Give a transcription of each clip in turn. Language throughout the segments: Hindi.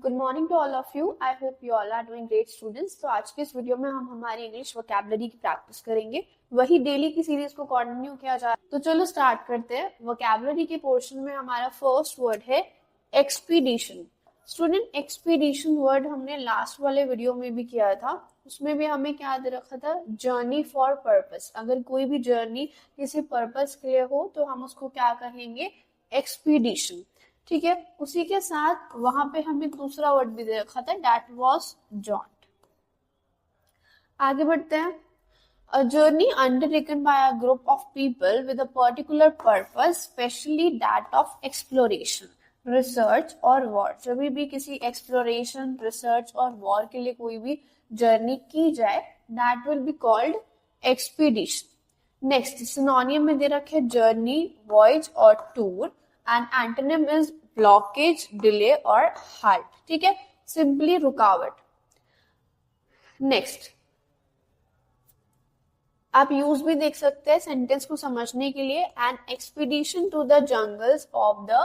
Good morning to all of you. I hope you all are doing great students. तो आज के इस वीडियो में हम हमारी इंग्लिश वोकैबुलरी की प्रैक्टिस करेंगे। वही डेली की सीरीज को कंटिन्यू किया जा रहा है। तो चलो स्टार्ट करते हैं। वोकैबुलरी के पोर्शन में हमारा फर्स्ट वर्ड है एक्सपीडिशन। स्टूडेंट, एक्सपीडिशन वर्ड हमने लास्ट वाले वीडियो में भी किया था। उसमें भी हमें क्या दे रखा था? Journey for purpose. अगर कोई भी जर्नी किसी पर्पस के लिए हो तो हम उसको क्या कहेंगे? एक्सपीडिशन। ठीक है, उसी के साथ वहां पे हमें दूसरा वर्ड भी दे रखा था, दैट वाज जॉन्ट। आगे बढ़ते हैं। A journey undertaken by a group of people with a particular purpose, especially that of exploration, research और war। जब भी किसी exploration, research और war के लिए कोई भी जर्नी की जाए, that will be called expedition। Next सिनोनियम में दे रखे जर्नी, वॉयज और tour, and antonym is blockage, delay और हाल्ट। ठीक है, सिंपली रुकावट। नेक्स्ट आप यूज भी देख सकते हैं सेंटेंस को समझने के लिए, an expedition to the jungles of the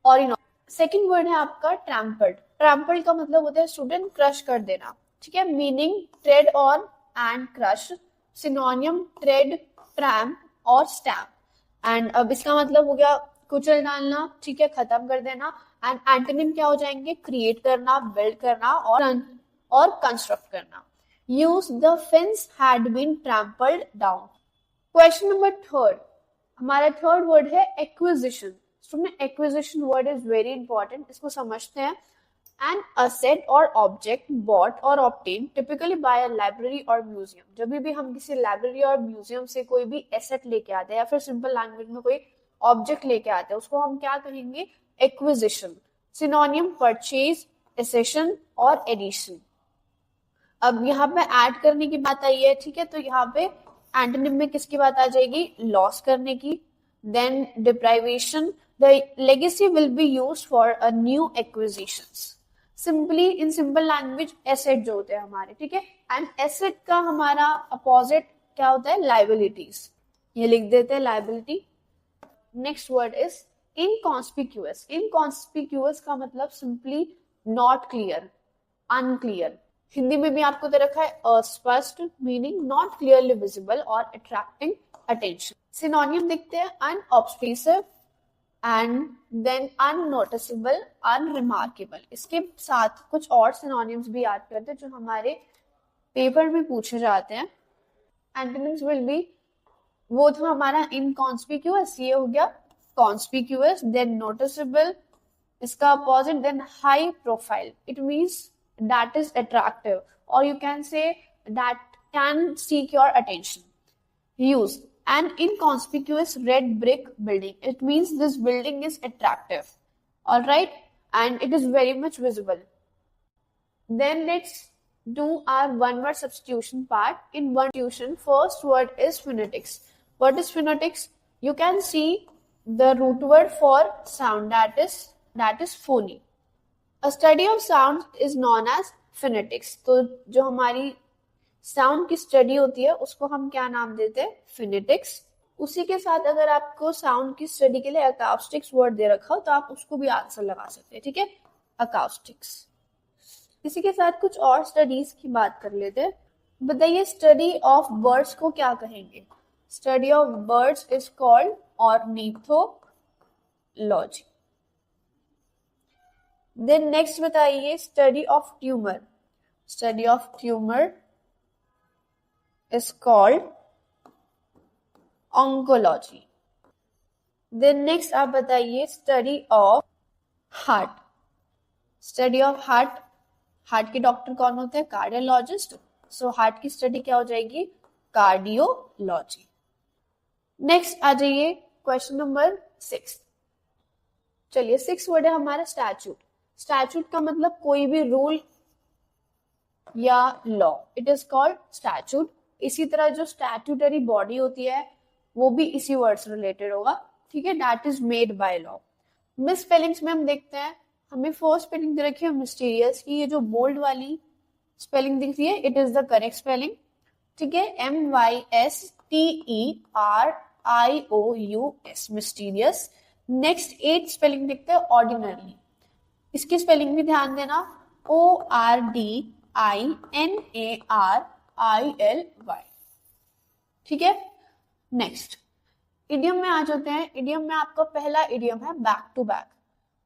Orinoco. Second word है आपका ट्रैम्पल्ड। ट्रैम्पल्ड का मतलब होता है स्टूडेंट क्रश कर देना। ठीक है, meaning trade on and crush. सिनोनियम trade, tramp और स्टैम्प। एंड अब इसका मतलब हो गया कुचल डालना, ठीक है, खत्म कर देना। एंड एंटोनिम क्या हो जाएंगे? क्रिएट करना, बिल्ड करना और कंस्ट्रक्ट करना। Use the fence had been trampled down. Question number third, हमारा थर्ड वर्ड है acquisition. Acquisition word is very important, इसको समझते हैं। An asset or object bought or obtained typically by a library or museum। जब भी हम किसी लाइब्रेरी और म्यूजियम से कोई भी एसेट लेके आते हैं या फिर सिंपल लैंग्वेज में कोई ऑब्जेक्ट लेके आते हैं, उसको हम क्या कहेंगे? एक्विजिशन। सिनोनियम परचेज, एसेशन और एडिशन। अब यहाँ पे ऐड करने की बात आई है, ठीक है, तो यहाँ पे एंटोनिम में किसकी बात आ जाएगी? लॉस करने की। Then deprivation, the legacy will be used for a new acquisitions. Simply in simple language asset जो होते हैं हमारे, ठीक है, एंड एसेट का हमारा अपोजिट क्या होता है? लायबिलिटीज। ये लिख देते हैं liability. Next word is inconspicuous. Inconspicuous का मतलब simply not clear, unclear. Hindi में भी आपको दे रखा है अस्पष्ट, मीनिंग नॉट क्लियरली विजिबल और अट्रैक्टिंग अटेंशन। सिनोनियम देखते हैं unobtrusive and then unnoticeable, unremarkable. इसके साथ कुछ और सिनोनिम्स भी याद करते हैं जो हमारे पेपर में पूछे जाते हैं। एंटोनिम्स विल बी, वो था हमारा इनकॉन्स्पिक्यूअस, ये हो गया कॉन्स्पिक्यूअस, देन नोटिसेबल, इसका opposite, then high profile. It means that is attractive, और you can say that can seek your attention. Use an inconspicuous red brick building. It means this building is attractive. All right, and it is very much visible. Then let's do our one word substitution part. In one substitution, first word is phonetics. What is phonetics? You can see the root word for sound, that is phony. A study of sound is known as phonetics. तो जो हमारी साउंड की स्टडी होती है उसको हम क्या नाम देते हैं? फिनेटिक्स। उसी के साथ अगर आपको साउंड की स्टडी के लिए अकाउस्टिक्स वर्ड दे रखा हो तो आप उसको भी आंसर लगा सकते हैं, ठीक है, अकाउस्टिक्स। इसी के साथ कुछ और स्टडीज की बात कर लेते हैं। बताइए स्टडी ऑफ बर्ड्स को क्या कहेंगे? Study of birds is called ornithology. Then next बताइए study of tumour. Study of tumour is called oncology. Then next आप बताइए study of heart. Study of heart, heart के डॉक्टर कौन होते हैं? कार्डियोलॉजिस्ट। सो हार्ट की स्टडी क्या हो जाएगी? कार्डियोलॉजी। नेक्स्ट आ जाइए क्वेश्चन नंबर 6। चलिए 6 वर्ड है हमारा स्टैट्यूट। स्टैट्यूट का मतलब कोई भी रूल या law, it is called statute. इसी तरह जो स्टैट्यूटरी बॉडी होती है वो भी इसी वर्ड से रिलेटेड होगा, ठीक है, that is made by law. Miss spellings में हम देखते हैं, हमें फर्स्ट स्पेलिंग दे रखी है मिस्टीरियस की। ये जो बोल्ड वाली स्पेलिंग दिख रही है it is the correct spelling, ठीक है, MYSTERIOUS, मिस्टीरियस। नेक्स्ट 8 स्पेलिंग देखते हैं ऑर्डिनरी। इसकी स्पेलिंग भी ध्यान देना, ORDINARILY। ठीक है, नेक्स्ट इडियम में आ जाते हैं। इडियम में आपका पहला इडियम है back to back.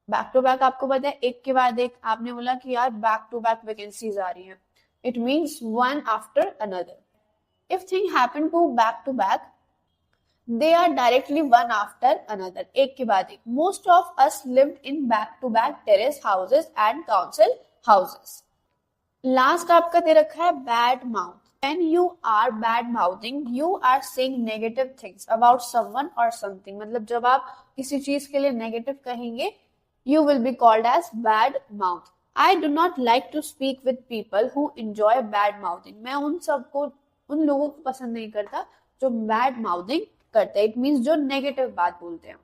Back to back आपको पता है, एक के बाद एक। आपने बोला कि यार बैक टू बैक वैकेंसीज आ रही हैं, it means one after another. If thing happen to back to back, they are directly one after another, एक के बाद एक। Most of us lived in back-to-back terrace houses and council houses. Last आपका दे रखा है bad mouth. When you are bad mouthing, you are saying negative things about someone or something. मतलब जब आप किसी चीज के लिए negative कहेंगे, you will be called as bad mouth. I do not like to speak with people who enjoy bad mouthing. मैं उन लोगों को पसंद नहीं करता जो bad mouthing करते हैं। इट मीन्स जो नेगेटिव बात बोलते हैं।